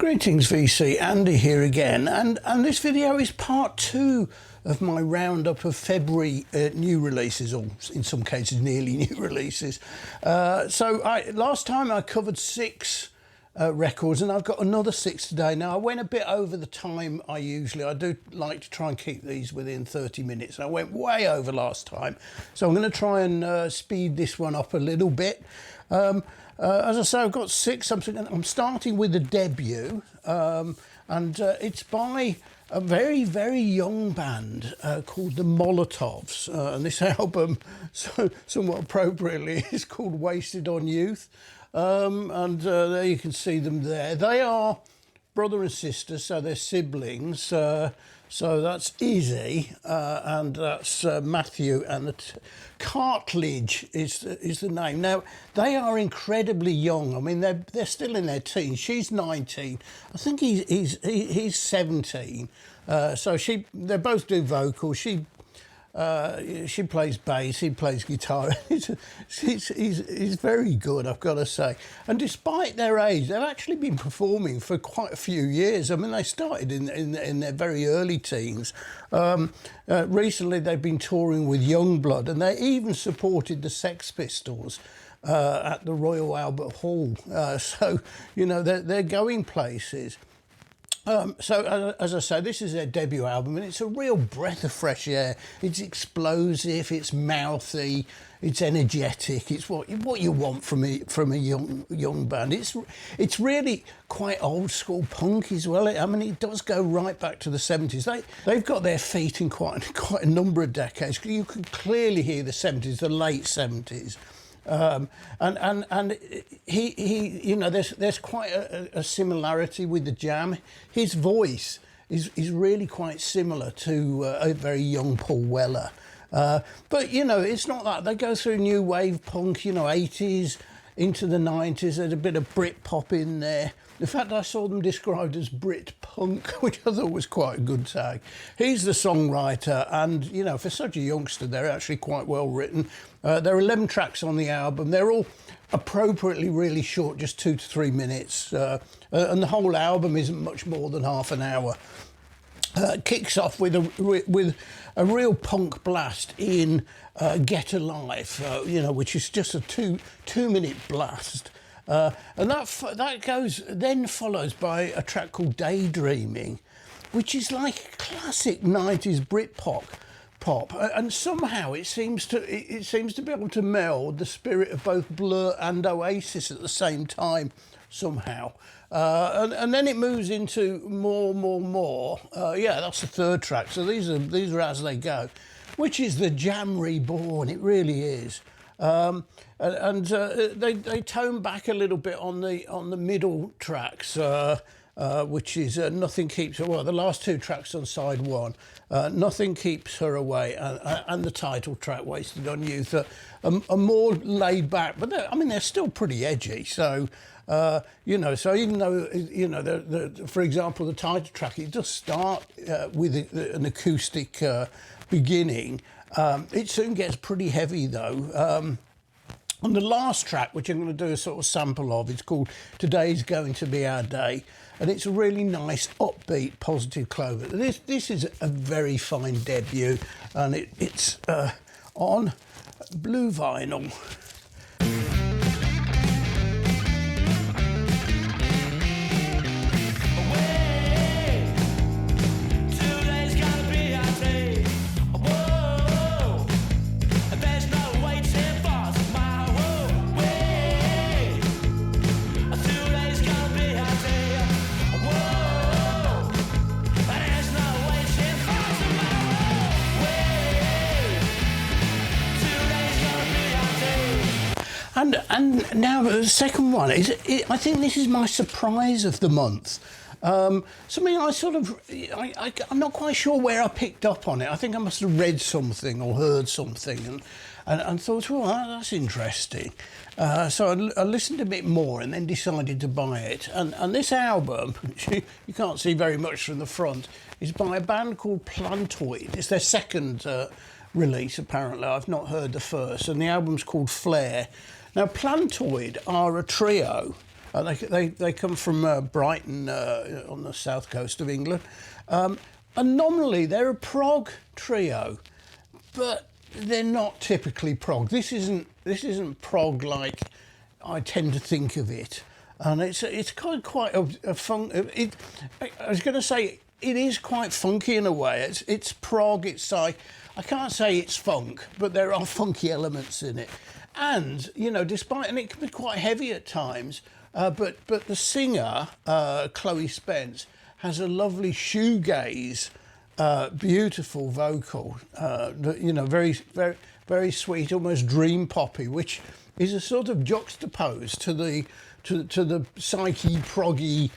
Greetings VC, Andy here again, and this video is part 2 of my roundup of February new releases, or in some cases nearly new releases. Last time I covered 6 records, and I've got another 6 today. Now I went a bit over the time I do like to try and keep these within 30 minutes. I went way over last time, so I'm going to try and speed this one up a little bit. As I say, I've got 6. I'm starting with a debut, and it's by a very, very young band called the Molotovs. And this album, somewhat appropriately, is called Wasted on Youth. There you can see them there. They are brother and sister, so they're siblings. So that's Izzy, and that's Matthew, and Cartilage is the name. Now they are incredibly young. I mean, they're still in their teens. She's 19. I think he's 17. So they both do vocals. She plays bass, he plays guitar. He's very good, I've got to say. And despite their age, they've actually been performing for quite a few years. I mean, they started in their very early teens. Recently, they've been touring with Youngblood, and they even supported the Sex Pistols at the Royal Albert Hall. So, you know, they're going places. As I say, this is their debut album, and it's a real breath of fresh air. It's explosive, it's mouthy, it's energetic. It's what you want from a young band. It's really quite old school punk as well. I mean, it does go right back to the 70s. They've got their feet in quite a number of decades. You can clearly hear the 70s, the late 70s. He you know, there's quite a similarity with the Jam. His voice is really quite similar to a very young Paul Weller. But you know, it's not that. They go through new wave punk, you know, 80s into the 90s. There's a bit of Britpop in there. In fact, I saw them described as Brit Punk, which I thought was quite a good tag. He's the songwriter, and, you know, for such a youngster, they're actually quite well written. There are 11 tracks on the album. They're all appropriately really short, just 2 to 3 minutes. And the whole album isn't much more than half an hour. Kicks off with a real punk blast in Get Alive, you know, which is just a two-minute blast. And that then follows by a track called Daydreaming, which is like classic 90s Britpop. And somehow it seems to be able to meld the spirit of both Blur and Oasis at the same time somehow. And then it moves into more. Yeah, that's the 3rd track. So these are as they go, which is the Jam reborn. It really is. They tone back a little bit on the middle tracks, which is Nothing Keeps Her. Well, the last 2 tracks on side 1, Nothing Keeps Her Away, and the title track, Wasted on Youth, are more laid back, but they're still pretty edgy. So, you know, so even though, you know, for example, the title track, it does start with an acoustic beginning. It soon gets pretty heavy though. On the last track, which I'm going to do a sort of sample of, it's called Today's Going to Be Our Day, and it's a really nice, upbeat, positive clover. This is a very fine debut, and it's on blue vinyl. And now the second one is, I think this is my surprise of the month. Something I'm not quite sure where I picked up on it. I think I must have read something or heard something and thought, well, that's interesting. So I listened a bit more and then decided to buy it. And this album, which you can't see very much from the front, is by a band called Plantoid. It's their 2nd release, apparently. I've not heard the first. And the album's called Flare. Now, Plantoid are a trio They come from Brighton on the south coast of England. And nominally they're a prog trio, but they're not typically prog. This isn't prog like I tend to think of it. And it's quite a fun. I was going to say it is quite funky in a way. It's prog. It's like, I can't say it's funk, but there are funky elements in it. And despite, and it can be quite heavy at times. But the singer Chloe Spence has a lovely shoegaze, beautiful vocal. Very very very sweet, almost dream poppy, which is a sort of juxtaposed to the psyche proggy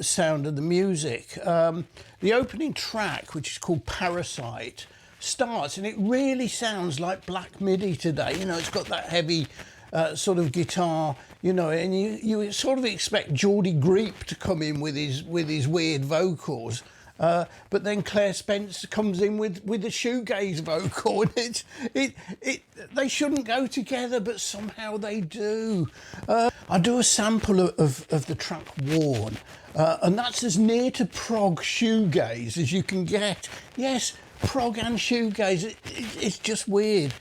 sound of the music. The opening track, which is called Parasite, starts and it really sounds like Black Midi today. It's got that heavy sort of guitar, and you sort of expect Geordie Greep to come in with his weird vocals. But then Claire Spence comes in with a shoegaze vocal, and they shouldn't go together, but somehow they do. I do a sample of the track Worn, and that's as near to prog shoegaze as you can get. Yes, prog and shoegaze, it's just weird.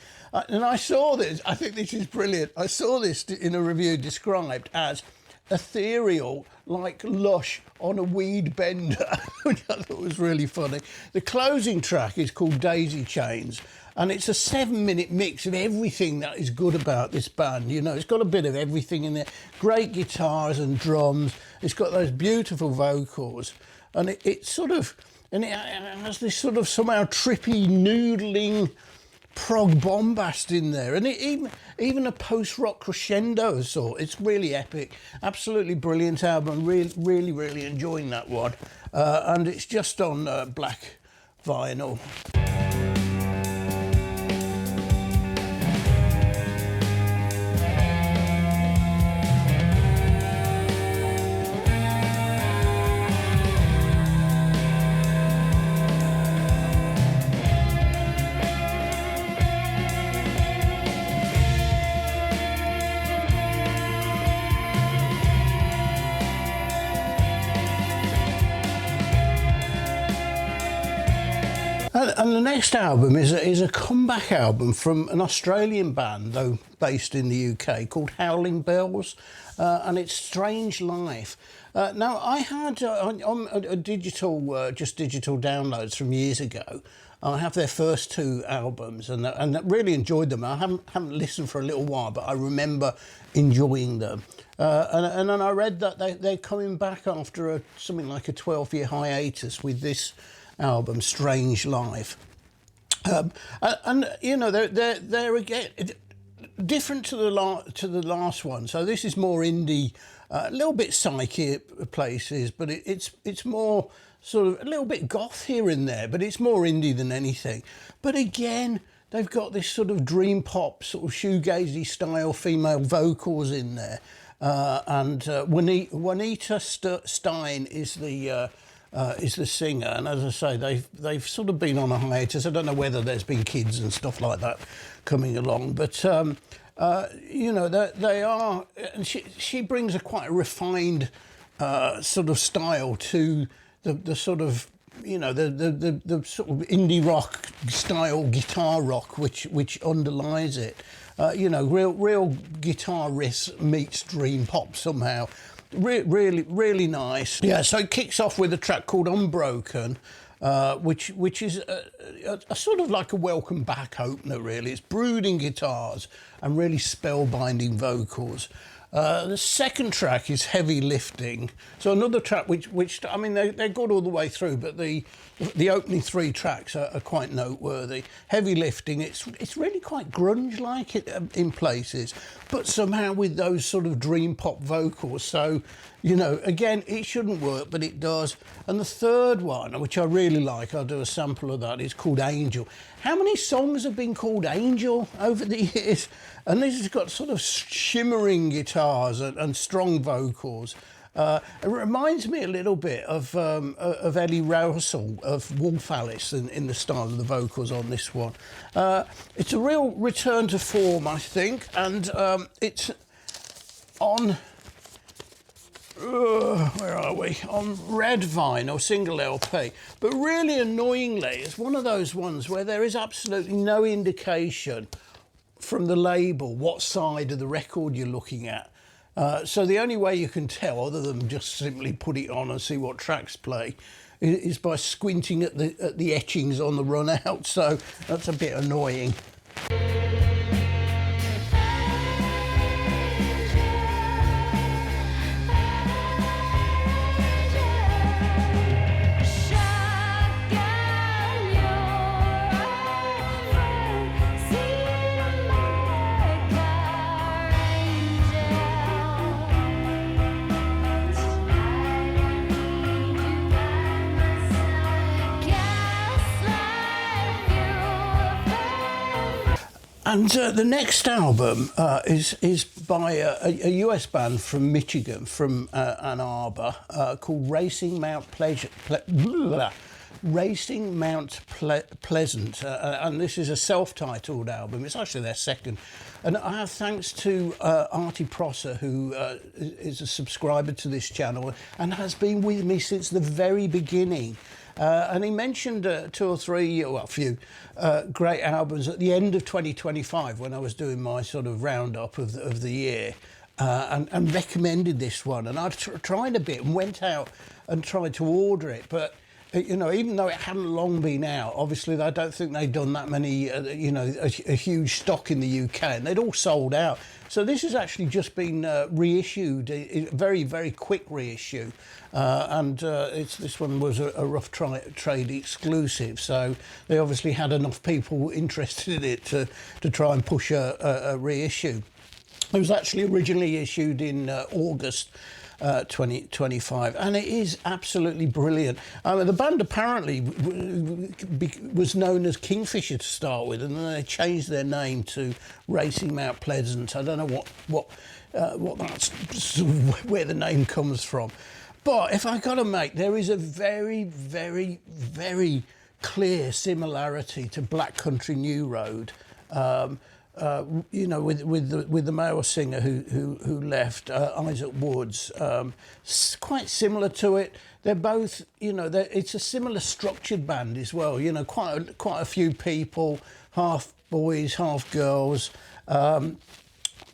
And I saw this, I think this is brilliant. I saw this in a review described as ethereal, like Lush on a weed bender, which I thought was really funny. The closing track is called Daisy Chains, and it's a 7-minute mix of everything that is good about this band. It's got a bit of everything in there. Great guitars and drums. It's got those beautiful vocals, and it has this sort of somehow trippy, noodling prog bombast in there, and even a post-rock crescendo of sort. It's really epic, absolutely brilliant album. Really enjoying that one, and it's just on black vinyl. And the next album is a comeback album from an Australian band, though based in the UK, called Howling Bells, and it's Strange Life. Now, I had on a digital, just digital downloads from years ago. I have their first 2 albums, and really enjoyed them. I haven't listened for a little while, but I remember enjoying them. And then I read that they're coming back after something like a 12-year hiatus with this album, Strange Life. And they're again different to the last one. So this is more indie, a little bit psyche at places, but it's more sort of a little bit goth here and there, but it's more indie than anything. But again, they've got this sort of dream pop, sort of shoegazy style female vocals in there, and Juanita Stein is the singer, and as I say, they've sort of been on a hiatus. I don't know whether there's been kids and stuff like that coming along, but they are. And she brings quite a refined sort of style to the sort of the sort of indie rock style guitar rock which underlies it. Real guitar riffs meets dream pop somehow. Really nice. Yeah, so it kicks off with a track called Unbroken, which is a sort of like a welcome back opener, really. It's brooding guitars and really spellbinding vocals. The second track is Heavy Lifting. So another track which I mean, they're good all the way through, but the opening 3 tracks are quite noteworthy. Heavy Lifting, it's really quite grunge-like in places, but somehow with those sort of dream pop vocals. So, again, it shouldn't work, but it does. And the third one, which I really like, I'll do a sample of that, is called Angel. How many songs have been called Angel over the years? And this has got sort of shimmering guitars and strong vocals. It reminds me a little bit of Ellie Rousel of Wolf Alice in the style of the vocals on this one. It's a real return to form, I think, and it's on where are we? On red vinyl, single LP. But really annoyingly, it's one of those ones where there is absolutely no indication from the label what side of the record you're looking at. So the only way you can tell, other than just simply put it on and see what tracks play, is by squinting at the etchings on the run out. So that's a bit annoying. And the next album is by a US band from Michigan, from Ann Arbor, called Racing Mount Pleasant. And this is a self-titled album. It's actually their second. And I have thanks to Artie Prosser, who is a subscriber to this channel and has been with me since the very beginning. And he mentioned two or three, well, a few great albums at the end of 2025 when I was doing my sort of roundup of the year, and recommended this one. And I tried a bit and went out and tried to order it, but you know, even though it hadn't long been out, obviously I don't think they'd done that many, you know, a huge stock in the UK, and they'd all sold out. So this has actually just been reissued, a very, very quick reissue. This one was a rough trade exclusive, so they obviously had enough people interested in it to try and push a reissue. It was actually originally issued in August 2025, and it is absolutely brilliant. The band apparently was known as Kingfisher to start with, and then they changed their name to Racing Mount Pleasant. I don't know what that's where the name comes from. But if I got to make, there is a very, very, very clear similarity to Black Country New Road. You know, with the male singer who left, Isaac Woods, quite similar to it. They're both, you know, it's a similar structured band as well. You know, quite a few people, half boys, half girls.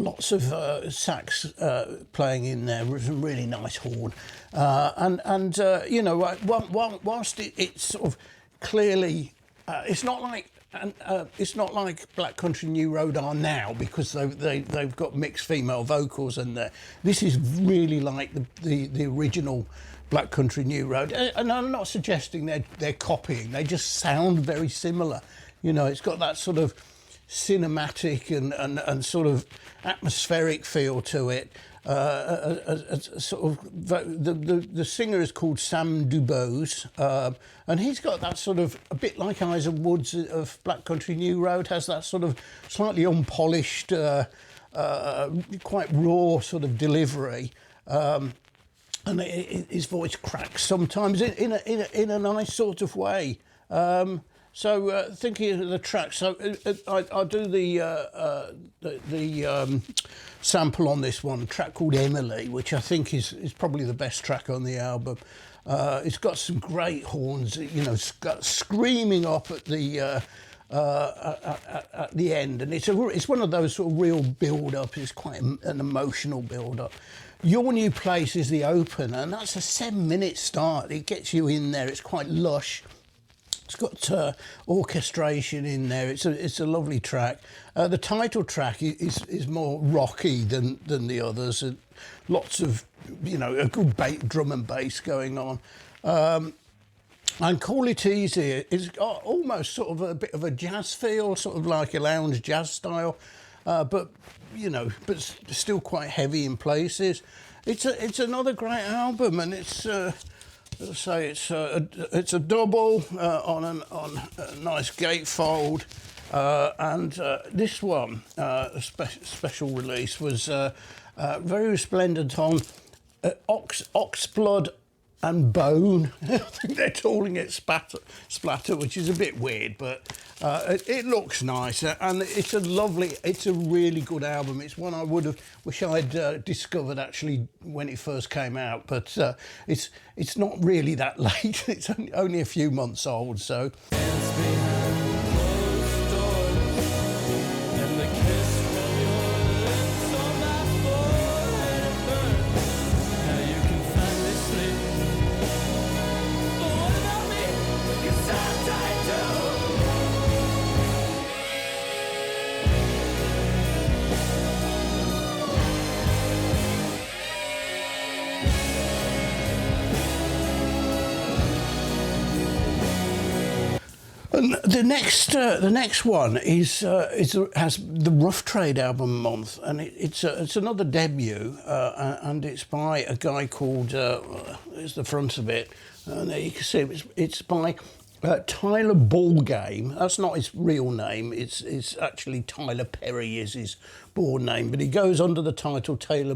Lots of sax playing in there, some really nice horn, you know, whilst it's sort of clearly, it's not like Black Country New Road are now, because they've got mixed female vocals in there. This is really like the original Black Country New Road, and I'm not suggesting they're copying. They just sound very similar. You know, it's got that sort of cinematic and sort of atmospheric feel to it. Sort of the singer is called Sam Dubose, and he's got that sort of, a bit like Isaac Woods of Black Country New Road, has that sort of slightly unpolished, quite raw sort of delivery, and his voice cracks sometimes in a nice sort of way. So thinking of the track, so I'll do the sample on this one, a track called Emily, which I think is probably the best track on the album. It's got some great horns, you know, screaming up at the end, and it's one of those sort of real build-up. It's quite an emotional build-up. Your New Place is the opener, and that's a 7-minute start. It gets you in there. It's quite lush. It's got orchestration in there. It's a lovely track. The title track is more rocky than the others. Lots of, you know, a good drum and bass going on. And Call It Easy is almost sort of a bit of a jazz feel, sort of like a lounge jazz style, but you know, but still quite heavy in places. It's another great album, and it's. So it's a double on a nice gatefold, and this one, a special release, was very resplendent on Oxblood and bone. I think they're calling it splatter, which is a bit weird, but it looks nice, and it's a really good album. It's one I wish I'd discovered actually when it first came out, but it's not really that late. It's only a few months old, so. And the next one has the Rough Trade album month, and it's another debut, and it's by a guy called there's the front of it, and there you can see it's by Tyler Ballgame. That's not his real name. It's actually Tyler Perry is his board name, but he goes under the title Tyler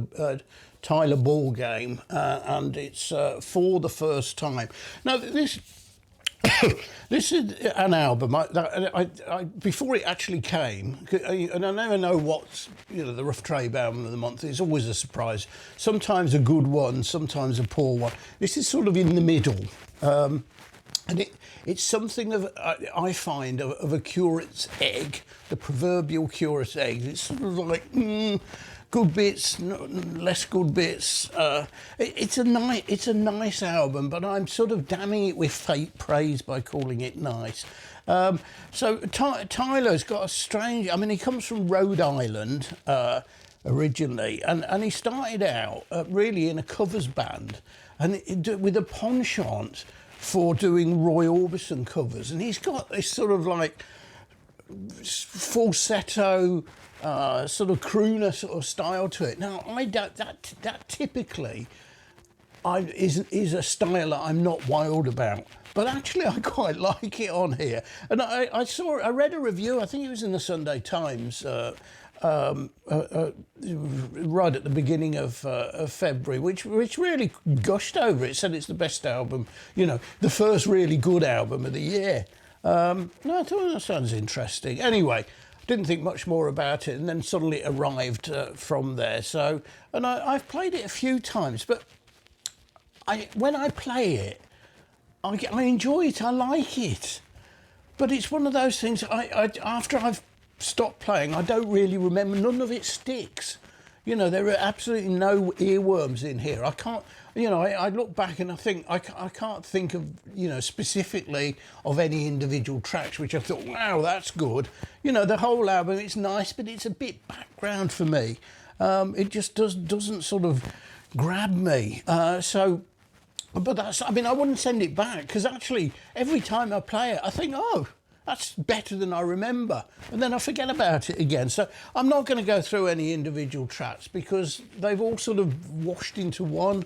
Ballgame, and it's For the First Time. Now this. This is an album I before it actually came, and I never know what's the Rough Trade album of the month. It's always a surprise. Sometimes a good one, sometimes a poor one. This is sort of in the middle, and it's something of I find of a curate's egg, the proverbial curate's egg. It's sort of like. Good bits, less good bits. It's a nice album, but I'm sort of damning it with fate praise by calling it nice. So Tyler's got a strange. I mean, he comes from Rhode Island originally, and he started out really in a covers band, and with a penchant for doing Roy Orbison covers, and he's got this sort of like falsetto. Sort of crooner sort of style to it. Now, I doubt that typically is a style that I'm not wild about, but actually I quite like it on here. And I read a review. I think it was in the Sunday Times. Right at the begining of February, which really gushed over it. Said it's the best album, the first really good album of the year. No, I thought that sounds interesting. Anyway. Didn't think much more about it, and then suddenly it arrived from there. So, and I've played it a few times, but when I play it, I enjoy it. I like it, but it's one of those things. After I've stopped playing, I don't really remember. None of it sticks. There are absolutely no earworms in here. I can't. I look back and I think I can't think of specifically of any individual tracks which I thought, wow, that's good. The whole album, it's nice, but it's a bit background for me. It just doesn't sort of grab me. But that's. I mean, I wouldn't send it back because actually every time I play it, I think, oh, that's better than I remember, and then I forget about it again. So I'm not going to go through any individual tracks because they've all sort of washed into one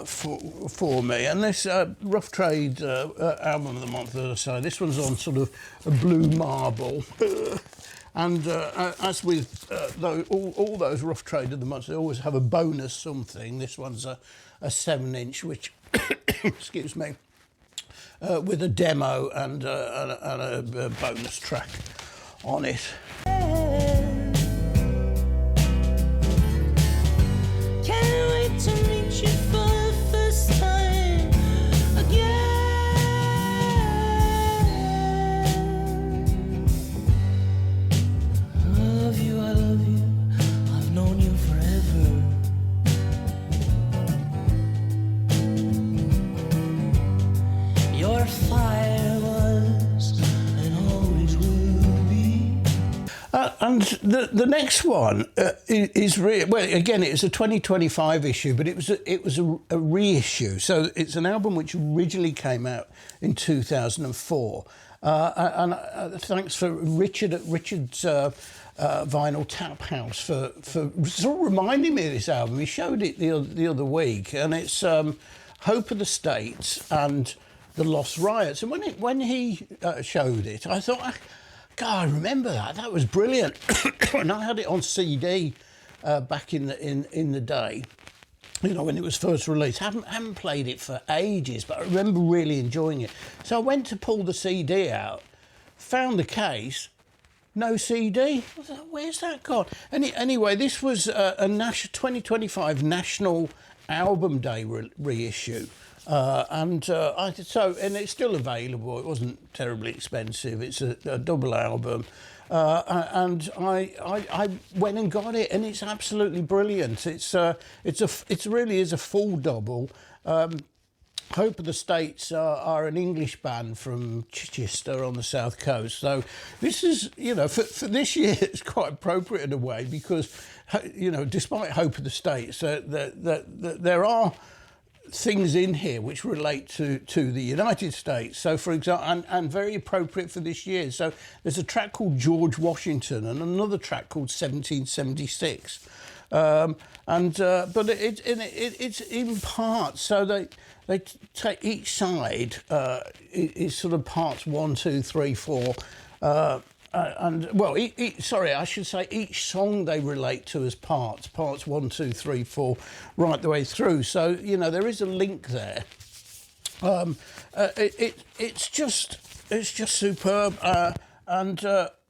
for me. And this Rough Trade album of the month, as I say, this one's on sort of a blue marble. And as with all those Rough Trade of the month, they always have a bonus something. This one's a 7-inch, which, excuse me, with a demo and a bonus track on it. Can't wait to meet you for the first time again. I love you, I've known you forever. Your fire was and always will be. And the next one is well, again, it's a 2025 issue, but it was a reissue. So it's an album which originally came out in 2004. And thanks for Richard's Vinyl Tap House for sort of reminding me of this album. He showed it the other week, and it's Hope of the States and the Lost Riots. And when he showed it, I thought, God, I remember that. That was brilliant. And I had it on CD back in the day. you know, when it was first released. Haven't played it for ages, but I remember really enjoying it. So I went to pull the CD out, found the case, no CD. I thought, where's that gone? Anyway, this was a 2025 National Album Day reissue. And it's still available. It wasn't terribly expensive. It's a double album. And I went and got it, and it's absolutely brilliant. It really is a full double. Hope of the States are an English band from Chichester on the south coast. So this is, you know, for this year, it's quite appropriate in a way because, you know, despite Hope of the States, there are things in here which relate to the United States. So, for example, and very appropriate for this year. So there's a track called George Washington and another track called 1776. But it's in parts. So they take each side is sort of parts 1, 2, 3, 4. I should say each song they relate to as parts 1, 2, 3, 4, right the way through. So, you know, there is a link there. It's just superb.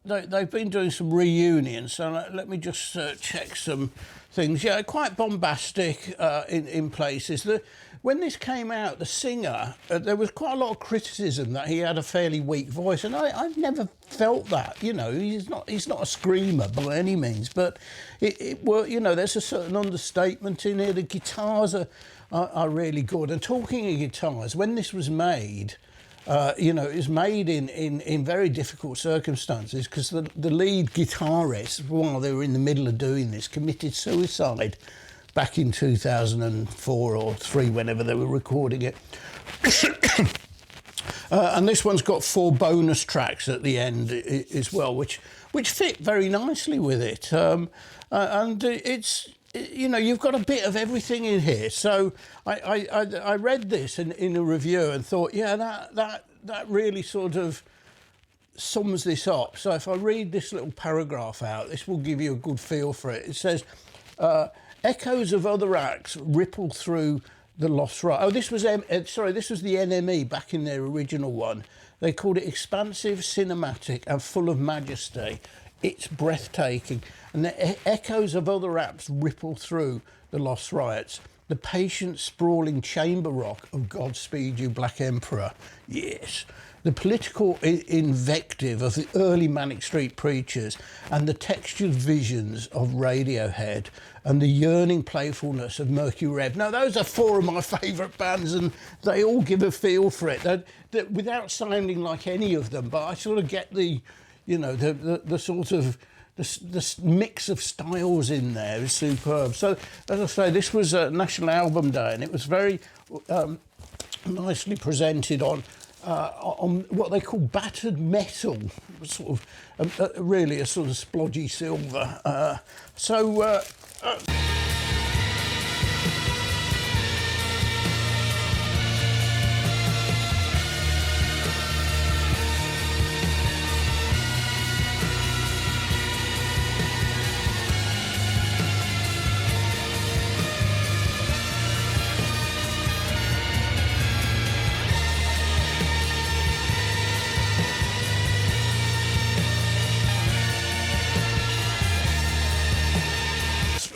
They've been doing some reunions. So let me just check some things. Yeah, quite bombastic in places. When this came out, the singer, there was quite a lot of criticism that he had a fairly weak voice, and I've never felt that. You know, he's not a screamer by any means, but you know, there's a certain understatement in here. The guitars are really good. And talking of guitars, when this was made, you know, it was made in very difficult circumstances because the lead guitarist, while they were in the middle of doing this, committed suicide back in 2004 or 3, whenever they were recording it. And this one's got 4 bonus tracks at the end as well, which fit very nicely with it. And it's, you know, you've got a bit of everything in here. So I read this in a review and thought, yeah, that really sort of sums this up. So if I read this little paragraph out, this will give you a good feel for it. It says, echoes of other acts ripple through the lost right. Oh, this was the NME back in their original one. They called it expansive, cinematic, and full of majesty. It's breathtaking. And the echoes of other acts ripple through the Lost Riots. The patient, sprawling chamber rock of Godspeed You Black Emperor. Yes. The political invective of the early Manic Street Preachers and the textured visions of Radiohead and the yearning playfulness of Mercury Rev. Now, those are 4 of my favourite bands, and they all give a feel for it, without sounding like any of them, but I sort of get the, you know, the sort of the mix of styles in there is superb. So, as I say, this was a National Album Day, and it was very nicely presented on what they call battered metal, sort of really a sort of splodgy silver.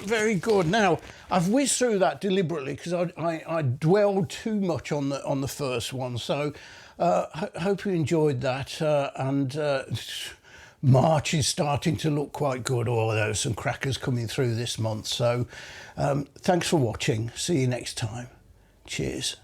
Very good. Now, I've whizzed through that deliberately because I dwelled too much on the first one. So, hope you enjoyed that. March is starting to look quite good. Oh, there's some crackers coming through this month. So, thanks for watching. See you next time. Cheers.